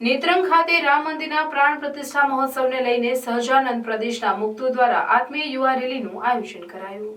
નેત્રંગ ખાતે રામ મંદિરના પ્રાણ પ્રતિષ્ઠા મહોત્સવને લઈને સહજાનંદ પ્રદેશના મુક્તો દ્વારા આત્મીય યુવા રેલીનું આયોજન કરાયું।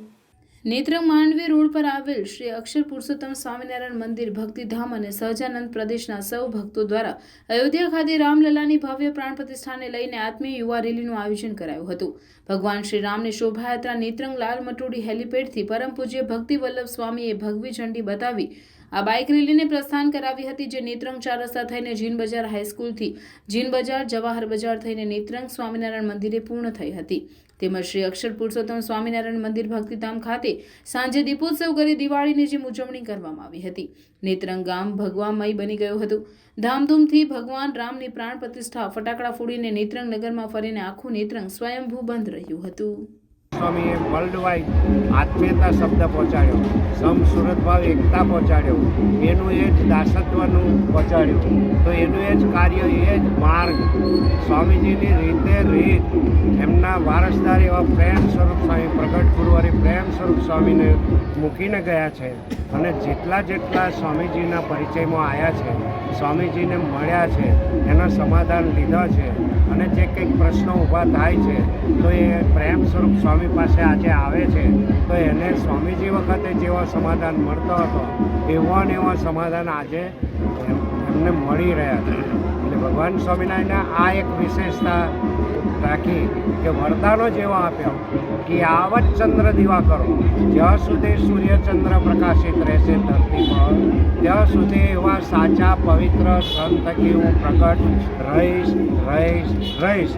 નેત્રંગ માંડવી રોડ પર આવેલ શ્રી અક્ષર પુરુષોત્તમ સ્વામિનારાયણ મંદિર ભક્તિધામ અને સહજાનંદ પ્રદેશના સૌ ભક્તો દ્વારા અયોધ્યા ખાતે રામલલાની ભવ્ય પ્રાણ પ્રતિષ્ઠાને લઈને આત્મીય યુવા રેલીનું આયોજન કરાયું હતું। ભગવાન શ્રી રામની શોભાયાત્રા નેત્રંગ લાલ મટોડી હેલીપેડથી પરમ પૂજ્ય ભક્તિ વલ્લભ સ્વામીએ ભગવી ઝંડી બતાવી આ બાઇક રેલીને પ્રસ્થાન કરાવી હતી, જે નેત્રંગ ચાર રસ્તા થઈને જીન બજાર હાઈસ્કૂલથી જીન બજાર જવાહર બજાર થઈને નેત્રંગ સ્વામિનારાયણ મંદિરે પૂર્ણ થઈ હતી। તેમજ શ્રી અક્ષર પુરુષોત્તમ સ્વામિનારાયણ મંદિર ભક્તિધામ ખાતે સાંજે દીપોત્સવ કરી દિવાળીની જેમ ઉજવણી કરવામાં આવી હતી। નેત્રંગ ગામ ભગવામય બની ગયું હતું। ધામધૂમથી ભગવાન રામની પ્રાણ પ્રતિષ્ઠા ફટાકડા ફોડીને નેત્રંગ નગરમાં ફરીને આખું નેત્રંગ સ્વયંભૂ બંધ રહ્યું હતું। સ્વામીએ વર્લ્ડ વાઇડ આત્મીયતા શબ્દ પહોંચાડ્યો, સમસુરતભાવ એકતા પહોંચાડ્યો, એનું એ જ દાસત્વનું પહોંચાડ્યું, તો એનું એ જ કાર્ય, એ જ માર્ગ સ્વામીજીની રીતે રીત એમના વારસદાર એવા પ્રેમ સ્વરૂપ સ્વામી પ્રગટ ગુરુવારી પ્રેમ સ્વરૂપ સ્વામીને મૂકીને ગયા છે। અને જેટલા સ્વામીજીના પરિચયમાં આવ્યા છે, સ્વામીજીને મળ્યા છે, એના સમાધાન લીધા છે અને જે કંઈક પ્રશ્નો ઊભા થાય છે તો એ પ્રેમ સ્વરૂપ સ્વામી પાસે આજે આવે છે તો એને સ્વામીજી વખતે જેવો સમાધાન મળતો હતો એવા ને એવા સમાધાન આજે એમને મળી રહ્યા છે। એટલે ભગવાન સ્વામિનારાયણને આ એક વિશેષતા રાખી કે વરદાનો જેવા આપ્યો કે આવત ચંદ્ર દીવા કરો, જ્યાં સુધી સૂર્યચંદ્ર પ્રકાશિત રહેશે ધરતી પર ત્યાં સુધી એવા સાચા પવિત્ર સંત થકી હું પ્રગટ રહીશ।